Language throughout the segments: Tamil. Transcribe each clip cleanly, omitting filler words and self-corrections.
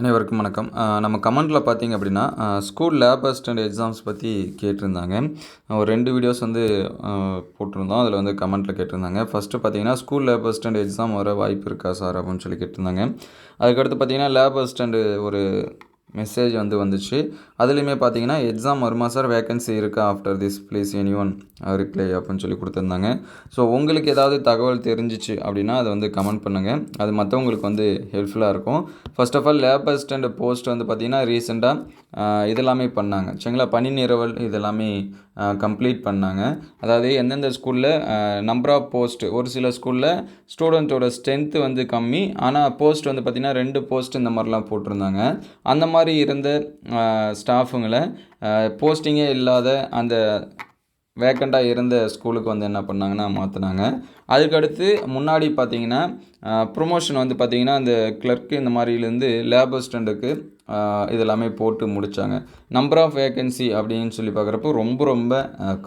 அனைவருக்கும் வணக்கம். நம்ம கமெண்ட்டில் பார்த்தீங்க அப்படின்னா ஸ்கூல் லேப் அசிஸ்டன்ட் எக்ஸாம்ஸ் பற்றி கேட்டிருந்தாங்க. ஒரு 2 வீடியோஸ் வந்து போட்டிருந்தோம். அதில் வந்து கமெண்ட்டில் கேட்டிருந்தாங்க. ஃபஸ்ட்டு பார்த்தீங்கன்னா ஸ்கூல் லேப் அசிஸ்டன்ட் எக்ஸாம் வர வாய்ப்பு இருக்கா சார் அப்படின்னு சொல்லி கேட்டிருந்தாங்க. அதுக்கடுத்து பார்த்தீங்கன்னா லேப் அசிஸ்டன்ட் ஒரு மெசேஜ் வந்துச்சு. அதுலேயுமே பார்த்தீங்கன்னா எக்ஸாம் வருமா சார், வேகன்சி இருக்கா, after this please any one reply அப்படின்னு சொல்லி கொடுத்துருந்தாங்க. ஸோ உங்களுக்கு ஏதாவது தகவல் தெரிஞ்சிச்சு அப்படின்னா அதை வந்து கமெண்ட் பண்ணுங்கள். அது மற்றவங்களுக்கு வந்து ஹெல்ப்ஃபுல்லாக இருக்கும். First of all lab assistant post வந்து பார்த்திங்கன்னா ரீசெண்டாக இதெல்லாமே பண்ணாங்க சரிங்களா. பணி நிரவல் இதெல்லாமே கம்ப்ளீட் பண்ணாங்க. அதாவது எந்தெந்த ஸ்கூலில் நம்பர் ஆஃப் போஸ்ட், ஒரு சில ஸ்கூலில் ஸ்டூடெண்ட்டோட ஸ்ட்ரென்த்து வந்து கம்மி, ஆனால் போஸ்ட் வந்து பார்த்திங்கன்னா 2 போஸ்ட் இந்த மாதிரிலாம் போட்டிருந்தாங்க. அந்த மாதிரி இருந்த ஸ்டாஃபுங்களை போஸ்டிங்கே இல்லாத அந்த வேக்கண்ட்டாக இருந்த ஸ்கூலுக்கு வந்து என்ன பண்ணாங்கன்னா மாற்றினாங்க. அதுக்கடுத்து முன்னாடி பார்த்தீங்கன்னா ப்ரொமோஷன் வந்து பார்த்திங்கன்னா அந்த கிளர்க்கு இந்த மாதிரிலேருந்து லேப் அசிஸ்டண்ட்டுக்கு இதெல்லாமே போட்டு முடித்தாங்க. நம்பர் ஆஃப் வேக்கன்சி அப்படின்னு சொல்லி பார்க்குறப்போ ரொம்ப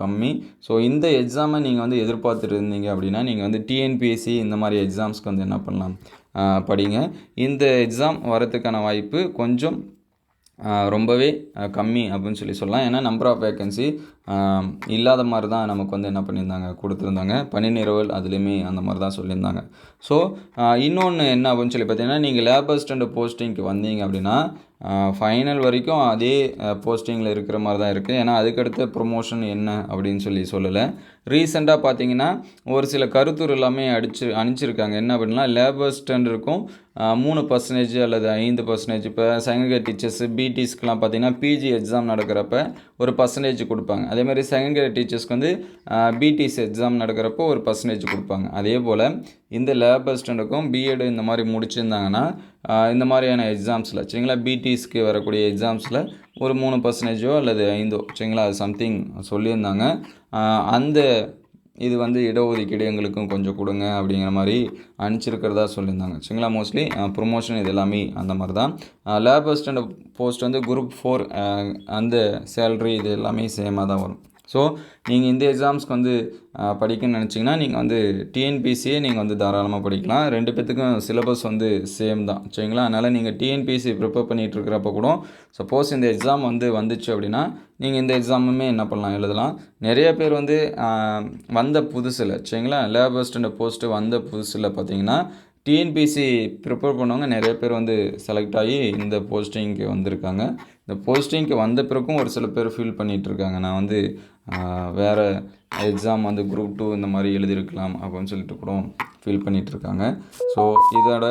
கம்மி. ஸோ இந்த எக்ஸாமை நீங்கள் வந்து எதிர்பார்த்துட்டு இருந்தீங்க அப்படின்னா நீங்கள் வந்து டிஎன்பிஎஸ்சி இந்த மாதிரி எக்ஸாம்ஸ்க்கு வந்து என்ன பண்ணலாம், படிங்க. இந்த எக்ஸாம் வரதுக்கான வாய்ப்பு கொஞ்சம் ரொம்பவே கம்மி அப்படின்னு சொல்லி சொல்லலாம். ஏன்னா நம்பர் ஆஃப் வேக்கன்சி இல்லாத மாதிரி தான் நமக்கு வந்து என்ன பண்ணியிருந்தாங்க, கொடுத்துருந்தாங்க. பணி நிரவல் அதுலேயுமே அந்த மாதிரி தான் சொல்லியிருந்தாங்க. ஸோ இன்னொன்று என்ன அப்படின்னு சொல்லி பார்த்தீங்கன்னா, நீங்கள் லேப் அசிஸ்டண்ட் போஸ்டிங்க்கு வந்தீங்க அப்படின்னா ஃபைனல் வரைக்கும் அதே போஸ்டிங்கில் இருக்கிற மாதிரி தான் இருக்குது. ஏன்னா அதுக்கடுத்த ப்ரொமோஷன் என்ன அப்படின்னு சொல்லலை. ரீசெண்டாக பார்த்தீங்கன்னா ஒரு சில கருத்துரு எல்லாமே அனுப்பிச்சிருக்காங்க. என்ன அப்படின்னா லேப் அசிஸ்டண்ட் இருக்கும் 3% அல்லது 5%. இப்போ செகண்ட் கிரேட் டீச்சர்ஸு பிடிஸ்க்கெலாம் பார்த்தீங்கன்னா பிஜி எக்ஸாம் நடக்கிறப்ப ஒரு பர்சன்டேஜ் கொடுப்பாங்க. அதேமாதிரி செகண்ட் கிரேட் டீச்சர்ஸ்க்கு வந்து பிடிசி எக்ஸாம் நடக்கிறப்போ ஒரு பர்சன்டேஜ் கொடுப்பாங்க. அதே போல் இந்த லேப் அசிஸ்டண்ட்டுக்கும் பிஎட் இந்த மாதிரி முடிச்சிருந்தாங்கன்னா இந்த மாதிரியான எக்ஸாம்ஸில் சரிங்களா, பிடிஸ்க்கு வரக்கூடிய எக்ஸாம்ஸில் ஒரு 3% அல்லது 5 சரிங்களா, அது சம்திங் சொல்லியிருந்தாங்க. அந்த இது வந்து இடஒதுக்கீடு எங்களுக்கும் கொஞ்சம் கொடுங்க அப்படிங்கிற மாதிரி அனுப்பிச்சிருக்கிறதா சொல்லியிருந்தாங்க சரிங்களா. மோஸ்ட்லி ப்ரொமோஷன் இது எல்லாமே அந்த மாதிரி தான். லேப் அசிஸ்டண்ட் போஸ்ட் வந்து குரூப் 4 அந்த சேலரி இது எல்லாமே சேமாக தான் வரும். ஸோ நீங்கள் இந்த எக்ஸாம்ஸ்க்கு வந்து படிக்கணும்னு நினச்சிங்கன்னா நீங்கள் வந்து டிஎன்பிசியே நீங்கள் வந்து தாராளமாக படிக்கலாம். 2 பேத்துக்கும் சிலபஸ் வந்து சேம் தான் சரிங்களா. அதனால் நீங்கள் டிஎன்பிசி ப்ரிப்பேர் பண்ணிகிட்டு இருக்கிறப்ப கூட சப்போஸ் இந்த எக்ஸாம் வந்துச்சு அப்படின்னா நீங்கள் இந்த எக்ஸாமுமே என்ன பண்ணலாம், எழுதலாம். நிறைய பேர் வந்து வந்த புதுசில் சரிங்களா, லேப் அசிஸ்டண்ட் போஸ்ட்டு வந்த புதுசில் பார்த்தீங்கன்னா டிஎன்பிசி ப்ரிப்பேர் பண்ணவங்க நிறைய பேர் வந்து செலக்ட் ஆகி இந்த போஸ்டிங்க்கு வந்திருக்காங்க. இந்த போஸ்டிங்க்கு வந்த பிறகும் ஒரு சில பேர் ஃபீல் பண்ணிகிட்ருக்காங்க, நான் வந்து வேறு எக்ஸாம் வந்து குரூப் 2 இந்த மாதிரி எழுதியிருக்கலாம் அப்படின்னு சொல்லிட்டு கூட ஃபீல் பண்ணிகிட்ருக்காங்க. ஸோ இதோட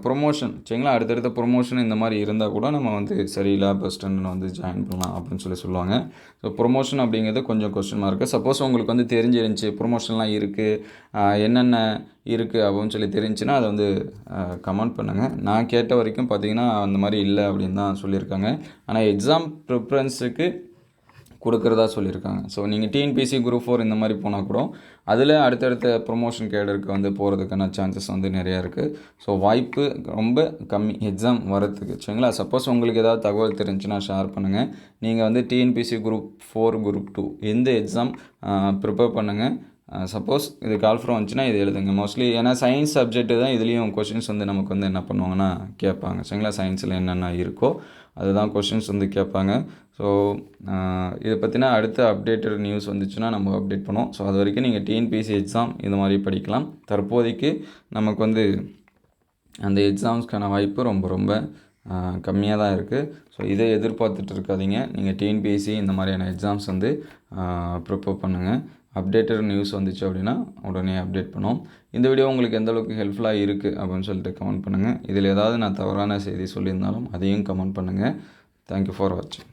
ப்ரொமோஷன் சரிங்களா, அடுத்தடுத்த ப்ரொமோஷன் இந்த மாதிரி இருந்தால் கூட நம்ம வந்து சரி லேப் அசிஸ்டன்ட் வந்து ஜாயின் பண்ணலாம் அப்படின்னு சொல்லுவாங்க. ஸோ ப்ரொமோஷன் அப்படிங்கிறது கொஞ்சம் கொஸ்டின் இருக்குது. சப்போஸ் உங்களுக்கு வந்து தெரிஞ்சிருந்துச்சி ப்ரொமோஷன்லாம் இருக்குது, என்னென்ன இருக்குது அப்படின்னு சொல்லி தெரிஞ்சுன்னா அதை வந்து கமெண்ட் பண்ணுங்கள். நான் கேட்ட வரைக்கும் பார்த்தீங்கன்னா அந்த மாதிரி இல்லை அப்படின்னு தான் சொல்லியிருக்காங்க. ஆனால் எக்ஸாம் ப்ரிஃபரன்ஸுக்கு கொடுக்குறதா சொல்லியிருக்காங்க. ஸோ நீங்கள் டிஎன்பிசி குரூப் 4 இந்த மாதிரி போனால் கூட அதில் அடுத்தடுத்த ப்ரொமோஷன் கேடருக்கு வந்து போகிறதுக்கான சான்சஸ் வந்து நிறையா இருக்குது. ஸோ வாய்ப்பு ரொம்ப கம்மி எக்ஸாம் வரத்துக்கு சரிங்களா. சப்போஸ் உங்களுக்கு ஏதாவது தகவல் தெரிஞ்சுன்னா ஷேர் பண்ணுங்கள். நீங்கள் வந்து டிஎன்பிசி குரூப் 4 குரூப் 2 எந்த எக்ஸாம் ப்ரிப்பேர் பண்ணுங்கள். சப்போஸ் இது கால்ஃபர் வந்துச்சுன்னா இது எழுதுங்க. மோஸ்ட்லி ஏன்னா சயின்ஸ் சப்ஜெக்ட்டு தான் இதுலேயும் கொஷின்ஸ் வந்து நமக்கு வந்து என்ன பண்ணுவாங்கன்னா கேட்பாங்க சரிங்களா. சயின்ஸில் என்னென்ன இருக்கோ அதுதான் கொஷின்ஸ் வந்து கேட்பாங்க. ஸோ இதை பற்றினா அடுத்த அப்டேட்டட் நியூஸ் வந்துச்சுன்னா நம்ம அப்டேட் பண்ணுவோம். ஸோ அது வரைக்கும் நீங்கள் டிஎன்பிஎஸ்சி எக்ஸாம் இது மாதிரி படிக்கலாம். தற்போதைக்கு நமக்கு வந்து அந்த எக்ஸாம்ஸ்க்கான வாய்ப்பு ரொம்ப கம்மியாக தான் இருக்குது. ஸோ இதை எதிர்பார்த்துட்டு இருக்காதீங்க. நீங்கள் டிஎன்பிஎஸ்சி இந்த மாதிரியான எக்ஸாம்ஸ் வந்து ப்ரிப்பேர் பண்ணுங்கள். அப்டேட்டட் நியூஸ் வந்துச்சு அப்படின்னா உடனே அப்டேட் பண்ணுவோம். இந்த வீடியோ உங்களுக்கு எந்த அளவுக்கு ஹெல்ப்ஃபுல்லாக இருக்குது அப்படின்னு சொல்லிட்டு கமெண்ட் பண்ணுங்கள். இதில் ஏதாவது நான் தவறான செய்தி சொல்லியிருந்தாலும் அதையும் கமெண்ட் பண்ணுங்கள். தேங்க்யூ ஃபார் வாட்சிங்.